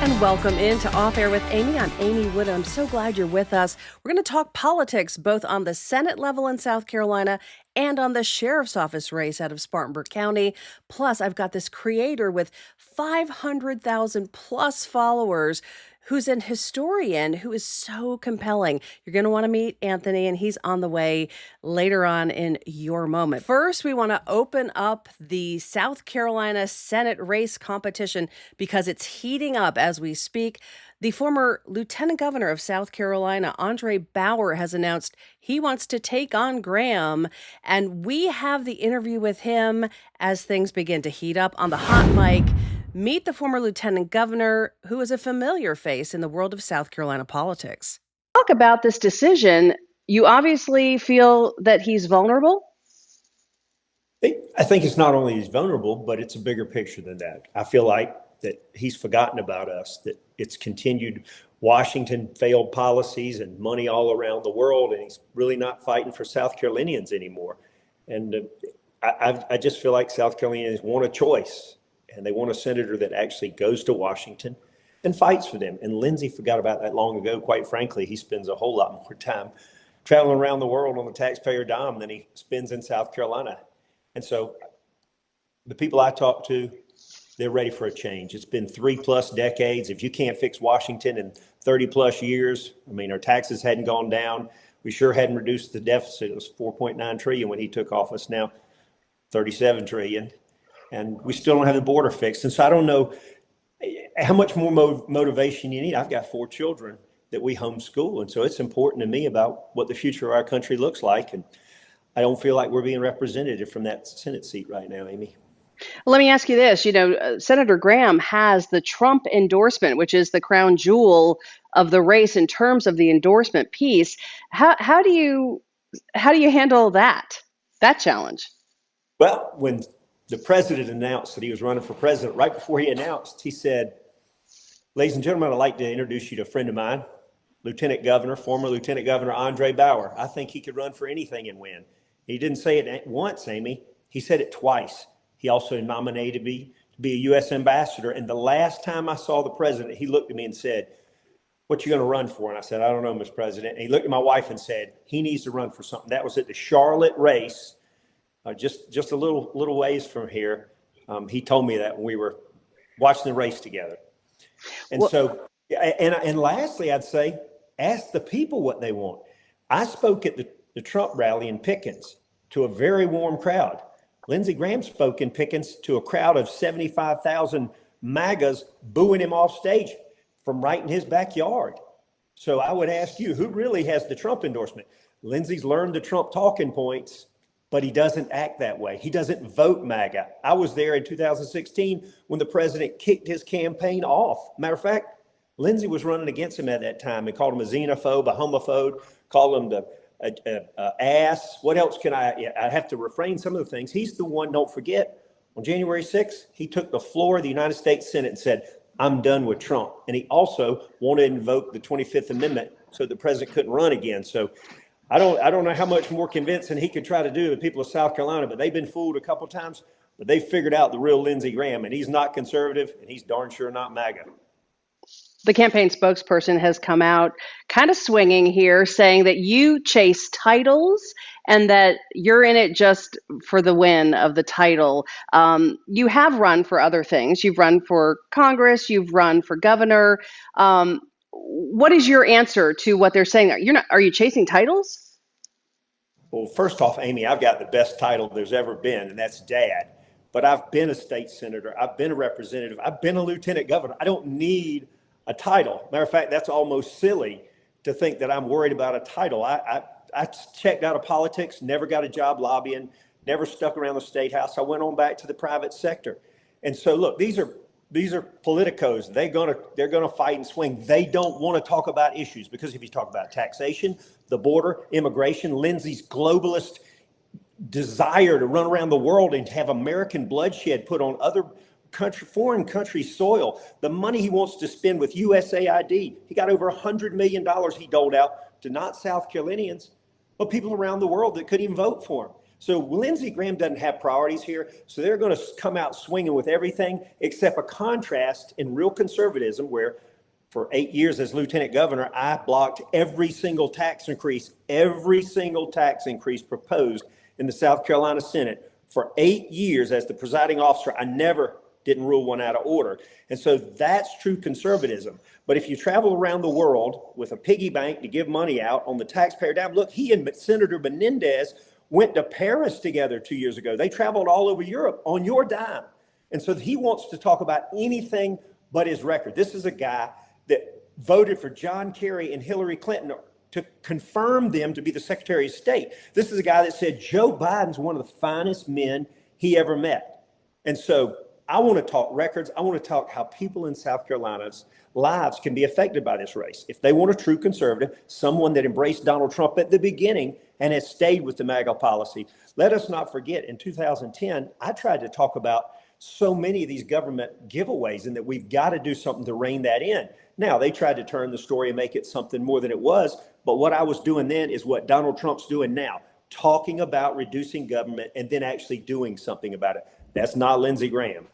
And welcome into Off Air with Amy. I'm Amy Wood. I'm so glad you're with us. We're going to talk politics both on the Senate level in South Carolina and on the sheriff's office race out of Spartanburg County. Plus, I've got this creator with 500,000 plus followers who's an historian who is so compelling. You're going to want to meet Anthony, and he's on the way later on in your moment. First, we want to open up the South Carolina Senate race competition because it's heating up as we speak. The former Lieutenant Governor of South Carolina, André Bauer, has announced he wants to take on Graham, and we have the interview with him as things begin to heat up on the hot mic. Meet the former Lieutenant Governor, who is a familiar face in the world of South Carolina politics. Talk about this decision. You obviously feel that he's vulnerable? I think it's not only he's vulnerable, but it's a bigger picture than that. I feel like that he's forgotten about us, that it's continued Washington failed policies and money all around the world, and he's really not fighting for South Carolinians anymore. And I just feel like South Carolinians want a choice, and they want a senator that actually goes to Washington and fights for them. And Lindsey forgot about that long ago. Quite frankly, he spends a whole lot more time traveling around the world on the taxpayer dime than he spends in South Carolina. And so the people I talk to, they're ready for a change. It's been 3+ decades. If you can't fix Washington in 30+ years, I mean, our taxes hadn't gone down. We sure hadn't reduced the deficit. It was 4.9 trillion when he took office, now 37 trillion. And we still don't have the border fixed. And so I don't know how much more motivation you need. I've got 4 children that we homeschool. And so it's important to me about what the future of our country looks like. And I don't feel like we're being represented from that Senate seat right now, Amy. Let me ask you this. Senator Graham has the Trump endorsement, which is the crown jewel of the race in terms of the endorsement piece. How do you handle that challenge? Well, when the president announced that he was running for president, right before he announced, he said, "Ladies and gentlemen, I'd like to introduce you to a friend of mine, former Lieutenant Governor André Bauer. I think he could run for anything and win." He didn't say it once, Amy. He said it twice. He also nominated me to be a U.S. ambassador. And the last time I saw the president, he looked at me and said, "What you going to run for?" And I said, "I don't know, Mr. President." And he looked at my wife and said, "He needs to run for something." That was at the Charlotte race, just a little ways from here. He told me that when we were watching the race together. And and lastly, I'd say, ask the people what they want. I spoke at the Trump rally in Pickens to a very warm crowd. Lindsey Graham spoke in Pickens to a crowd of 75,000 MAGAs booing him off stage from right in his backyard. So I would ask you, who really has the Trump endorsement? Lindsey's learned the Trump talking points, but he doesn't act that way. He doesn't vote MAGA. I was there in 2016 when the president kicked his campaign off. Matter of fact, Lindsey was running against him at that time and called him a xenophobe, a homophobe, called him the ass. What else can I have to refrain some of the things. He's the one, don't forget, on January 6th, he took the floor of the United States Senate and said, "I'm done with Trump." And he also wanted to invoke the 25th Amendment so the president couldn't run again. So I don't know how much more convincing he could try to do with people of South Carolina, but they've been fooled a couple times, but they figured out the real Lindsey Graham, and he's not conservative, and he's darn sure not MAGA. The campaign spokesperson has come out kind of swinging here, saying that you chase titles and that you're in it just for the win of the title. You have run for other things. You've run for Congress. You've run for governor. What is your answer to what they're saying? Are you chasing titles? Well, first off, Amy, I've got the best title there's ever been, and that's Dad. But I've been a state senator. I've been a representative. I've been a lieutenant governor. I don't need a title. Matter of fact, that's almost silly to think that I'm worried about a title. I checked out of politics, never got a job lobbying, never stuck around the state house. I went on back to the private sector. And so look, these are politicos. They're gonna fight and swing. They don't want to talk about issues, because if you talk about taxation, the border, immigration, Lindsey's globalist desire to run around the world and have American bloodshed put on other foreign country soil, the money he wants to spend with USAID. He got over $100 million he doled out to not South Carolinians, but people around the world that couldn't even vote for him. So Lindsey Graham doesn't have priorities here. So they're going to come out swinging with everything except a contrast in real conservatism where for 8 years as lieutenant governor, I blocked every single tax increase proposed in the South Carolina Senate. For 8 years as the presiding officer, I never didn't rule one out of order. And so that's true conservatism. But if you travel around the world with a piggy bank to give money out on the taxpayer dime, look, he and Senator Menendez went to Paris together 2 years ago. They traveled all over Europe on your dime. And so he wants to talk about anything but his record. This is a guy that voted for John Kerry and Hillary Clinton to confirm them to be the Secretary of State. This is a guy that said Joe Biden's one of the finest men he ever met. And so I want to talk records. I want to talk how people in South Carolina's lives can be affected by this race. If they want a true conservative, someone that embraced Donald Trump at the beginning and has stayed with the MAGA policy. Let us not forget, in 2010, I tried to talk about so many of these government giveaways and that we've got to do something to rein that in. Now, they tried to turn the story and make it something more than it was. But what I was doing then is what Donald Trump's doing now, talking about reducing government and then actually doing something about it. That's not Lindsey Graham.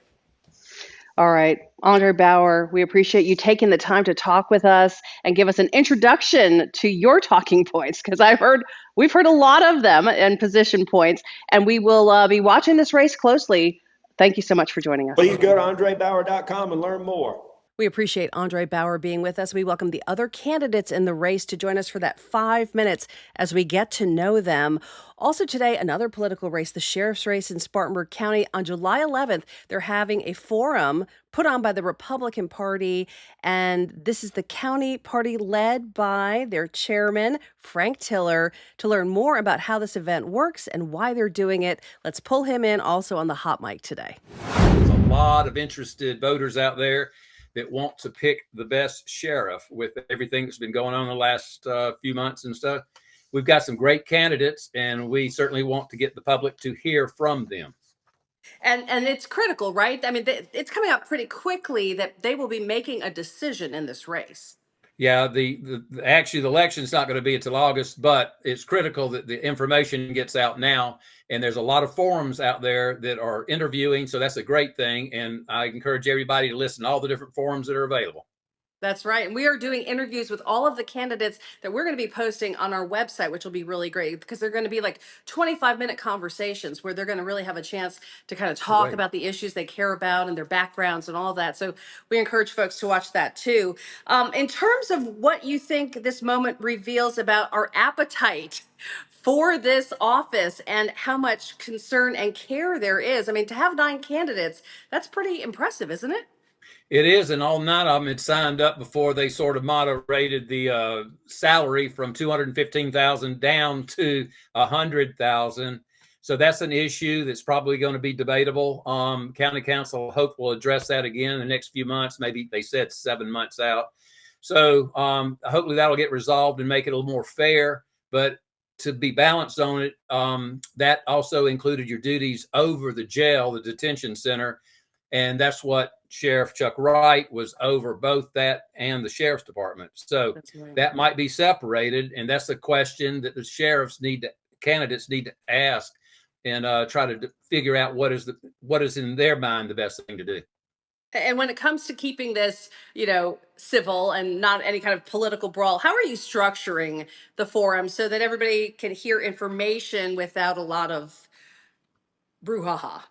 All right, André Bauer, we appreciate you taking the time to talk with us and give us an introduction to your talking points, because we've heard a lot of them and position points, and we will be watching this race closely. Thank you so much for joining us. Please go to andrebauer.com and learn more. We appreciate André Bauer being with us. We welcome the other candidates in the race to join us for that 5 minutes as we get to know them. Also today, another political race, the sheriff's race in Spartanburg County. On July 11th, they're having a forum put on by the Republican Party, and this is the county party led by their chairman, Frank Tiller. To learn more about how this event works and why they're doing it, let's pull him in also on the hot mic today. There's a lot of interested voters out there that want to pick the best sheriff with everything that's been going on the last few months and stuff. We've got some great candidates, and we certainly want to get the public to hear from them. And it's critical, right? I mean, it's coming out pretty quickly that they will be making a decision in this race. Yeah, actually, the election's not going to be until August, but it's critical that the information gets out now. And there's a lot of forums out there that are interviewing, so that's a great thing. And I encourage everybody to listen to all the different forums that are available. That's right. And we are doing interviews with all of the candidates that we're going to be posting on our website, which will be really great because they're going to be like 25-minute conversations where they're going to really have a chance to kind of talk about the issues they care about and their backgrounds and all that. So we encourage folks to watch that too. In terms of what you think this moment reveals about our appetite for this office and how much concern and care there is. I mean, to have 9 candidates, that's pretty impressive, isn't it? It is, and all 9 of them had signed up before they sort of moderated the salary from $215,000 down to $100,000. So that's an issue that's probably going to be debatable. County Council, hope will address that again in the next few months. Maybe they said 7 months out. So hopefully that'll get resolved and make it a little more fair. But to be balanced on it, that also included your duties over the jail, the detention center. And that's what Sheriff Chuck Wright was over, both that and the sheriff's department. So that might be separated. And that's a question that the candidates need to ask and try to figure out what is in their mind the best thing to do. And when it comes to keeping this, civil and not any kind of political brawl, how are you structuring the forum so that everybody can hear information without a lot of brouhaha?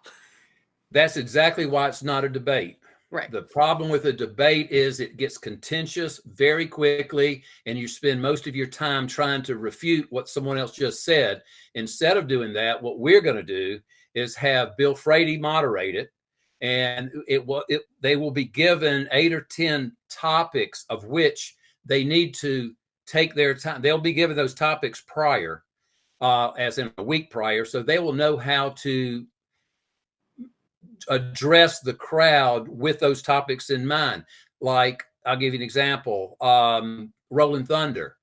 That's exactly why it's not a debate. Right. The problem with a debate is it gets contentious very quickly, and you spend most of your time trying to refute what someone else just said. Instead of doing that, what we're going to do is have Bill Frady moderate it, and they will be given 8 or 10 topics of which they need to take their time. They'll be given those topics prior, as in a week prior, so they will know how to address the crowd with those topics in mind. Like, I'll give you an example. Rolling Thunder.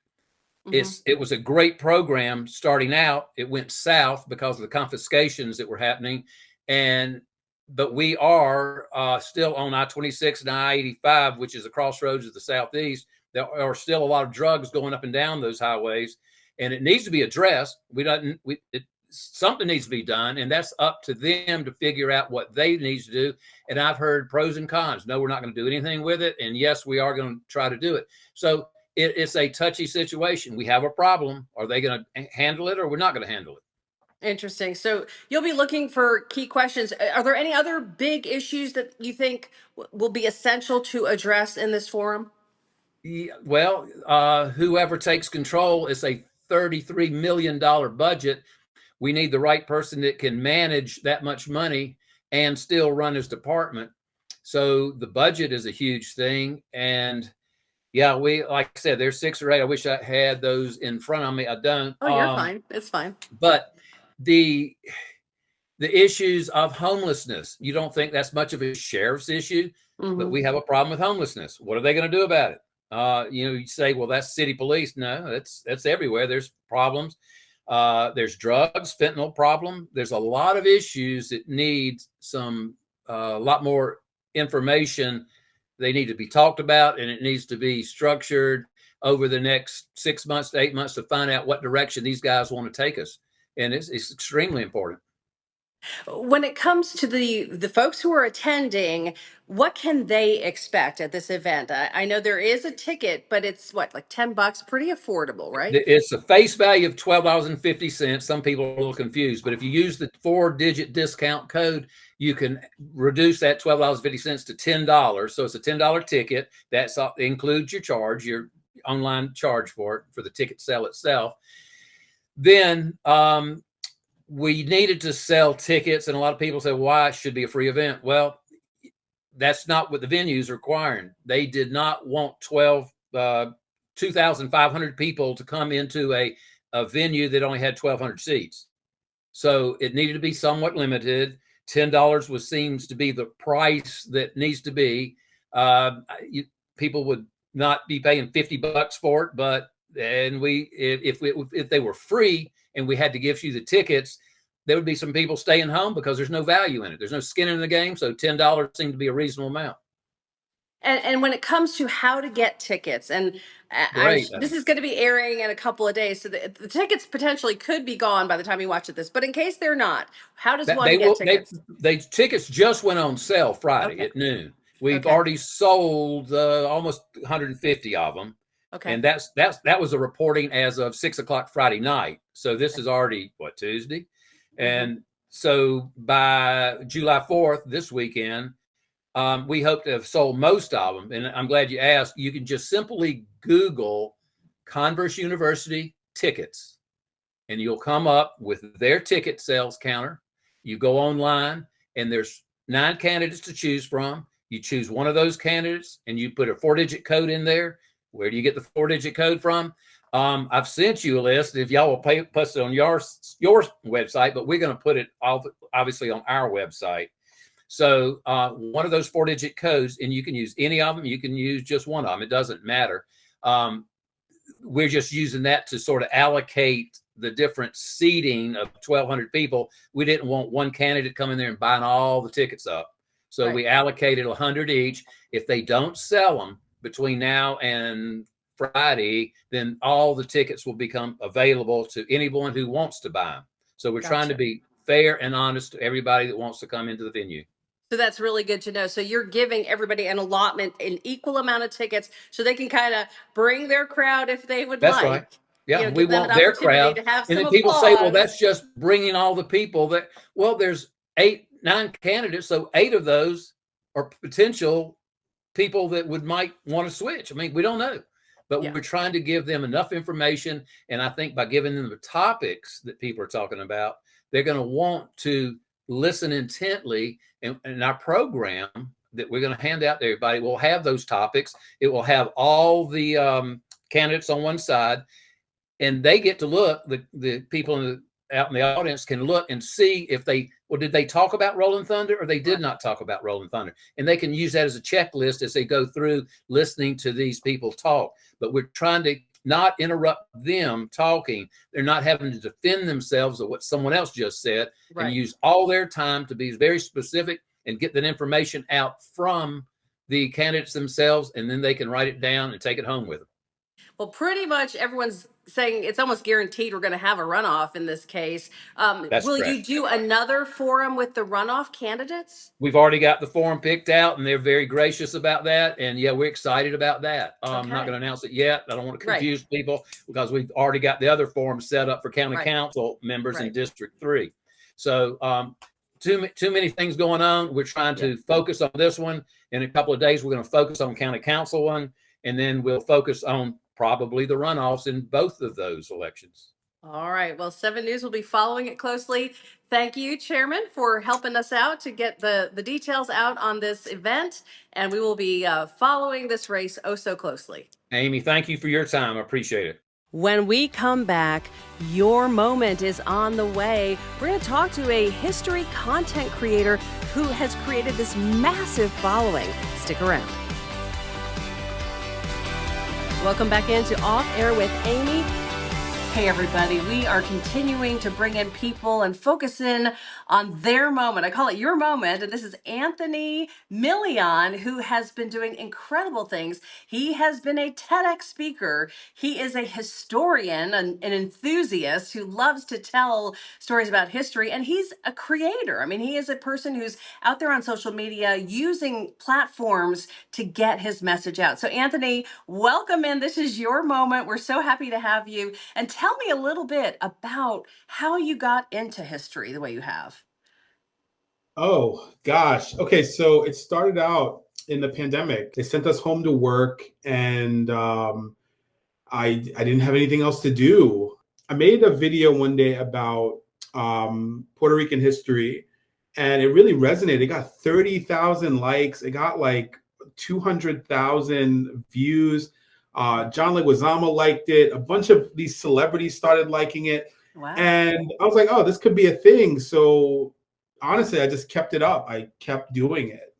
Mm-hmm. It was a great program starting out. It went south because of the confiscations that were happening. But we are still on I-26 and I-85, which is the crossroads of the Southeast. There are still a lot of drugs going up and down those highways, and it needs to be addressed. something needs to be done, and that's up to them to figure out what they need to do. And I've heard pros and cons. No, we're not going to do anything with it. And yes, we are going to try to do it. So it's a touchy situation. We have a problem. Are they going to handle it, or we're not going to handle it? Interesting. So you'll be looking for key questions. Are there any other big issues that you think will be essential to address in this forum? Yeah, well, whoever takes control is a $33 million budget. We need the right person that can manage that much money and still run his department. So the budget is a huge thing. And yeah, like I said, there's 6 or 8. I wish I had those in front of me. I don't. Oh, you're fine. It's fine. But the issues of homelessness, you don't think that's much of a sheriff's issue, but we have a problem with homelessness. What are they going to do about it? You say, well, that's city police. No, that's everywhere. There's problems. There's drugs, fentanyl problem. There's a lot of issues that need a lot more information. They need to be talked about, and it needs to be structured over the next 6 months to 8 months to find out what direction these guys want to take us. And it's extremely important. When it comes to the folks who are attending, what can they expect at this event? I know there is a ticket, but it's what, like $10, pretty affordable, right? It's a face value of $12.50. Some people are a little confused, but if you use the 4-digit discount code, you can reduce that $12.50 to $10. So it's a $10 ticket. That includes your charge, your online charge for it, for the ticket sale itself. Then we needed to sell tickets, and a lot of people say, why it should be a free event? Well, that's not what the venues are requiring. They did not want 2,500 people to come into a venue that only had 1,200 seats. So it needed to be somewhat limited. $10 seems to be the price that needs to be. People would not be paying $50 for it, but if they were free and we had to give you the tickets, there would be some people staying home because there's no value in it. There's no skin in the game. So $10 seemed to be a reasonable amount. And when it comes to how to get tickets, and this is going to be airing in a couple of days, so the tickets potentially could be gone by the time you watch this. But in case they're not, how does one get tickets? Tickets just went on sale Friday at noon. We've already sold almost 150 of them. Okay. And that was a reporting as of 6 o'clock Friday night. So this is already Tuesday. And so by July 4th, this weekend, we hope to have sold most of them. And I'm glad you asked. You can just simply Google Converse University tickets, and you'll come up with their ticket sales counter. You go online, and there's 9 candidates to choose from. You choose one of those candidates, and you put a 4-digit code in there. Where do you get the 4-digit code from? I've sent you a list. If y'all will post it on your website, but we're going to put it obviously on our website. So one of those 4-digit codes, and you can use any of them. You can use just one of them. It doesn't matter. We're just using that to sort of allocate the different seating of 1,200 people. We didn't want one candidate coming there and buying all the tickets up. So we allocated 100 each. If they don't sell them between now and Friday, then all the tickets will become available to anyone who wants to buy them. So we're trying to be fair and honest to everybody that wants to come into the venue. So that's really good to know. So you're giving everybody an allotment, an equal amount of tickets, so they can kind of bring their crowd if they would like. That's right. Yeah, we want their crowd. And then people say, well, that's just bringing all the people that, well, there's 8, 9 candidates. So 8 of those are potential people that might want to switch. I mean, we don't know, but we're trying to give them enough information. And I think by giving them the topics that people are talking about, they're going to want to listen intently. And our program that we're going to hand out to everybody will have those topics. It will have all the candidates on one side, and they get to look, the people out in the audience can look and see if did they talk about Rolling Thunder or they did not talk about Rolling Thunder. And they can use that as a checklist as they go through listening to these people talk. But we're trying to not interrupt them talking. They're not having to defend themselves of what someone else just said, and use all their time to be very specific and get that information out from the candidates themselves, and then they can write it down and take it home with them. Well, pretty much everyone's saying it's almost guaranteed we're going to have a runoff in this case. That's Will you correct. do another forum with the runoff candidates? We've already got the forum picked out, and they're very gracious about that. And yeah, we're excited about that. I'm not Okay. going to announce it yet. I don't want to Right. confuse people because we've already got the other forum set up for county Right. council members in Right. District 3. So too many things going on. We're trying to focus on this one. In a couple of days, we're going to focus on county council one, and then we'll focus on probably the runoffs in both of those elections. All right. Well, 7 News will be following it closely. Thank you, Chairman, for helping us out to get the details out on this event. And we will be following this race oh so closely. Amy, thank you for your time. I appreciate it. When we come back, your moment is on the way. We're going to talk to a history content creator who has created this massive following. Stick around. Welcome back into Off Air with Amy. Hey, everybody. We are continuing to bring in people and focus in on their moment. I call it your moment. And this is Anthony Milian, who has been doing incredible things. He has been a TEDx speaker. He is a historian, an enthusiast who loves to tell stories about history. And he's a creator. I mean, he is a person who's out there on social media using platforms to get his message out. So, Anthony, welcome in. This is your moment. We're so happy to have you. And tell me a little bit about how you got into history the way you have. Oh, gosh. Okay, so it started out in the pandemic. They sent us home to work, and I didn't have anything else to do. I made a video one day about Puerto Rican history, and it really resonated. It got 30,000 likes. It got like 200,000 views. John Leguizamo liked it. A bunch of these celebrities started liking it. Wow. And I was like, oh, this could be a thing. So honestly, I just kept it up. I kept doing it.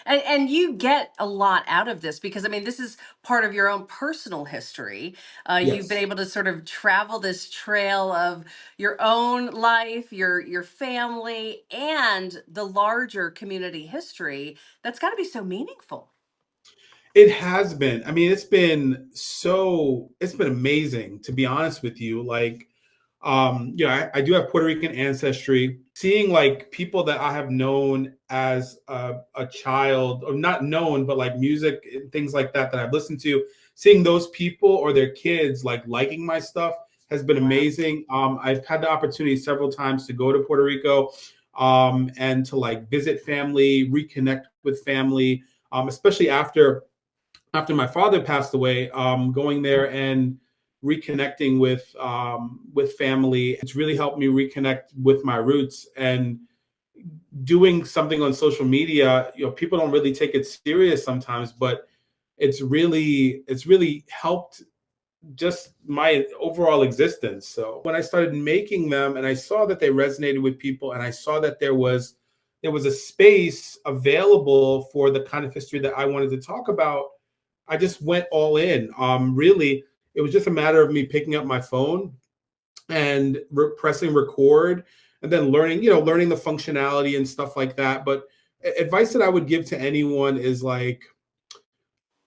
And you get a lot out of this because, I mean, this is part of your own personal history. You've been Yes. able to sort of travel this trail of your own life, your family, and the larger community history. That's got to be so meaningful. It has been. I mean, it's been amazing, to be honest with you. Like, I do have Puerto Rican ancestry. Seeing like people that I have known as a child, or not known, but like music and things like that I've listened to, seeing those people or their kids like liking my stuff has been amazing. I've had the opportunity several times to go to Puerto Rico and to like visit family, reconnect with family, especially after my father passed away, going there and reconnecting with family. It's really helped me reconnect with my roots. And doing something on social media, people don't really take it serious sometimes, but it's really helped just my overall existence. So when I started making them and I saw that they resonated with people, and I saw that there was a space available for the kind of history that I wanted to talk about, I just went all in. Really, it was just a matter of me picking up my phone and pressing record, and then learning the functionality and stuff like that. But advice that I would give to anyone is like,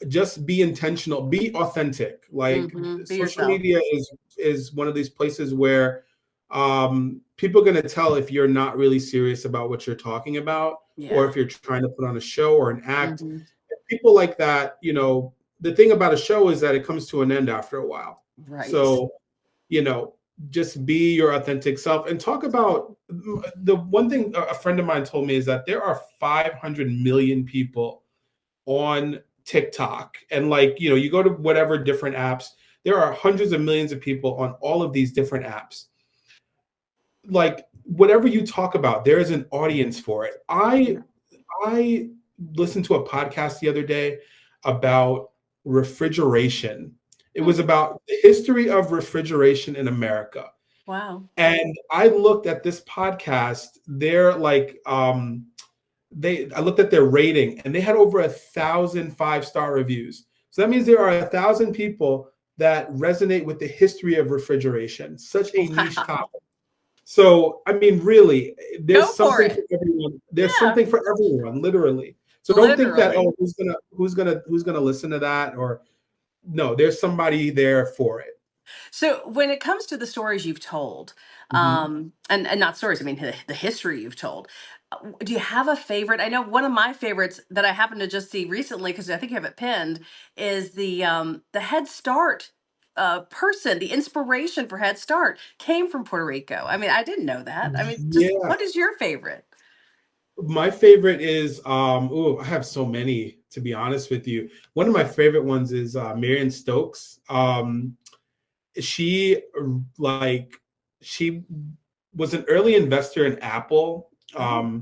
just be intentional, be authentic. Like, Be social yourself. media is one of these places where people are going to tell if you're not really serious about what you're talking about, or if you're trying to put on a show or an act. People like that, the thing about a show is that it comes to an end after a while. Right. So, just be your authentic self and talk about the one thing a friend of mine told me is that there are 500 million people on TikTok. And like, you go to whatever different apps, there are hundreds of millions of people on all of these different apps. Like, whatever you talk about, there is an audience for it. I listened to a podcast the other day about refrigeration. It was about the history of refrigeration in America. Wow. And I looked at this podcast. They're like, I looked at their rating, and they had over 1,000 5-star reviews. So that means there are 1,000 people that resonate with the history of refrigeration. Such a niche topic. So, I mean, really, there's something for everyone. There's something for everyone, literally. So don't think that, oh, who's gonna listen to that, or no, there's somebody there for it. So when it comes to the stories you've told, Mhm. and not stories, I mean the history you've told, do you have a favorite? I know one of my favorites that I happened to just see recently because I think you have it pinned is the Head Start person. The inspiration for Head Start came from Puerto Rico. I mean, I didn't know that. I mean, just Yeah. what is your favorite? My favorite is I have so many, to be honest with you. One of my favorite ones is Marion Stokes. She like she was an early investor in Apple. Oh,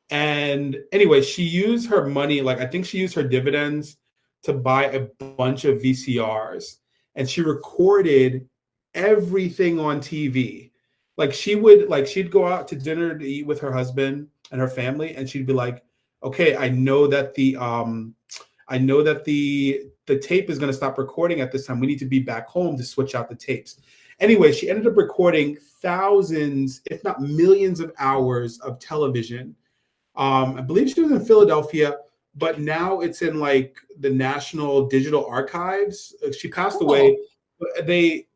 And anyway, she used her money, like I think she used her dividends to buy a bunch of VCRs, and she recorded everything on TV. Like she'd go out to dinner to eat with her husband and her family, and she'd be like, "Okay, I know that the tape is going to stop recording at this time. We need to be back home to switch out the tapes." Anyway, she ended up recording thousands, if not millions of hours of television. I believe she was in Philadelphia, but now it's in like the National Digital Archives. She passed away. cool. But they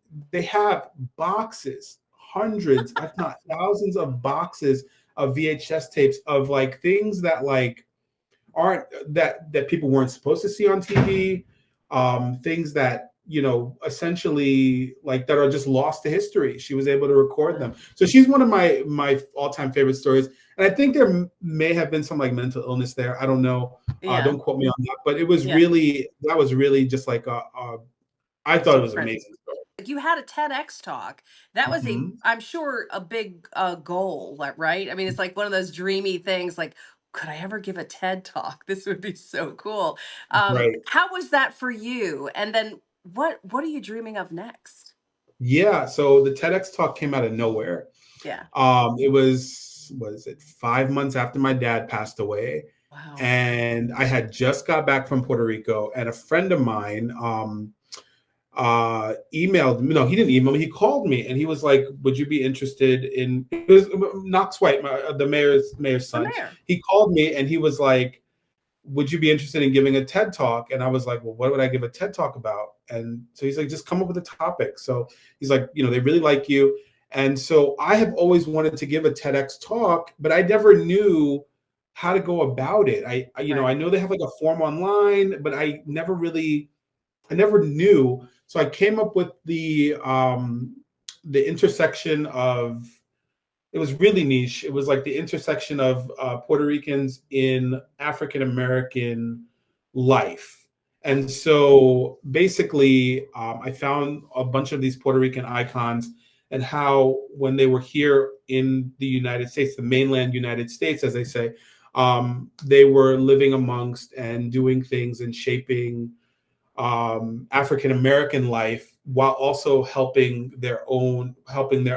have boxes, hundreds, if not thousands of boxes of VHS tapes of like things that like aren't that people weren't supposed to see on TV, things that essentially like that are just lost to history. She was able to record them, so she's one of my all-time favorite stories. And I think there may have been some like mental illness there. I don't know. Yeah, Don't quote me on that, but it was yeah. really that was really just like I thought it was Different. amazing. Like, you had a TEDx talk. That was Mhm. I'm sure, a big goal, like, right? I mean, it's like one of those dreamy things. Like, could I ever give a TED talk? This would be so cool. Right. How was that for you? And then what are you dreaming of next? Yeah. So the TEDx talk came out of nowhere. Yeah. It was, what is it, 5 months after my dad passed away. Wow. And I had just got back from Puerto Rico, and a friend of mine emailed me. No, he didn't email me. He called me, and he was like, "Would you be interested in?" It was Knox White, the mayor's The son. mayor. He called me, and he was like, "Would you be interested in giving a TED talk?" And I was like, "Well, what would I give a TED talk about?" And so he's like, "Just come up with a topic." So he's like, "They really like you." And so I have always wanted to give a TEDx talk, but I never knew how to go about it. I Right. know they have like a form online, but I never knew. So I came up with the intersection of, it was really niche. It was like the intersection of Puerto Ricans in African American life. And so basically, I found a bunch of these Puerto Rican icons and how, when they were here in the United States, the mainland United States, as they say, they were living amongst and doing things and shaping African American life, while also helping the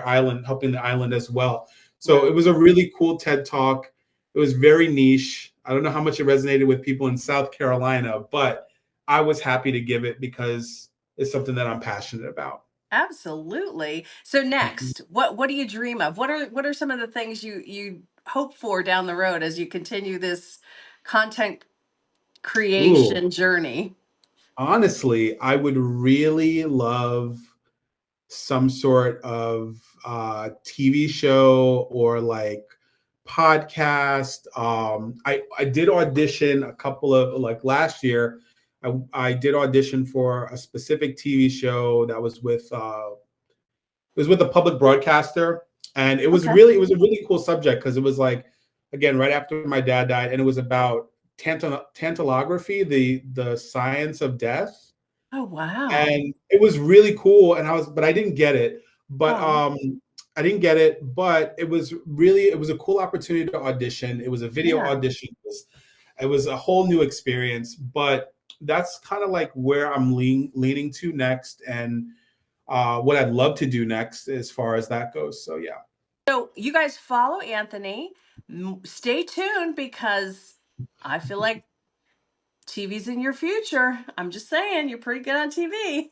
island as well. So Right. it was a really cool TED talk. It was very niche. I don't know how much it resonated with people in South Carolina, but I was happy to give it because it's something that I'm passionate about. Absolutely. So next, what do you dream of? What are some of the things you hope for down the road as you continue this content Ooh, creation journey? honestly, I would really love some sort of TV show or like podcast. I did audition a couple of, like last year. I did audition for a specific TV show that was with a public broadcaster, and Okay. it was a really cool subject because it was like, again, right after my dad died, and it was about tantalography, the science of death. Oh, wow. And it was really cool, and but I didn't get it. But Oh, I didn't get it, but it was a cool opportunity to audition. It was a video yeah. audition. It was a whole new experience, but that's kind of like where I'm leaning to next, and what I'd love to do next as far as that goes. So yeah. So you guys follow Anthony. Stay tuned because I feel like TV's in your future. I'm just saying, you're pretty good on TV.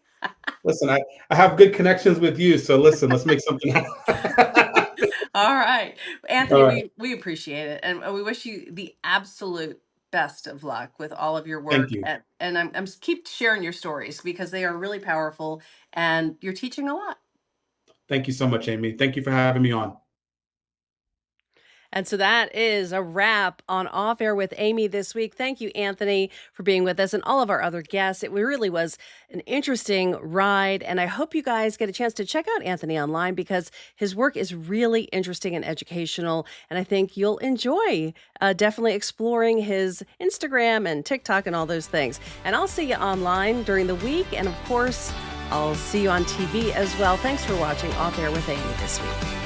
Listen, I have good connections with you, so listen, let's make something happen. All right. Anthony, All right. we appreciate it and we wish you the absolute best of luck with all of your Thank work. you. And I'm keep sharing your stories because they are really powerful and you're teaching a lot. Thank you so much, Amy. Thank you for having me on. And so that is a wrap on Off Air with Amy this week. Thank you, Anthony, for being with us and all of our other guests. It really was an interesting ride. And I hope you guys get a chance to check out Anthony online because his work is really interesting and educational. And I think you'll enjoy definitely exploring his Instagram and TikTok and all those things. And I'll see you online during the week. And of course, I'll see you on TV as well. Thanks for watching Off Air with Amy this week.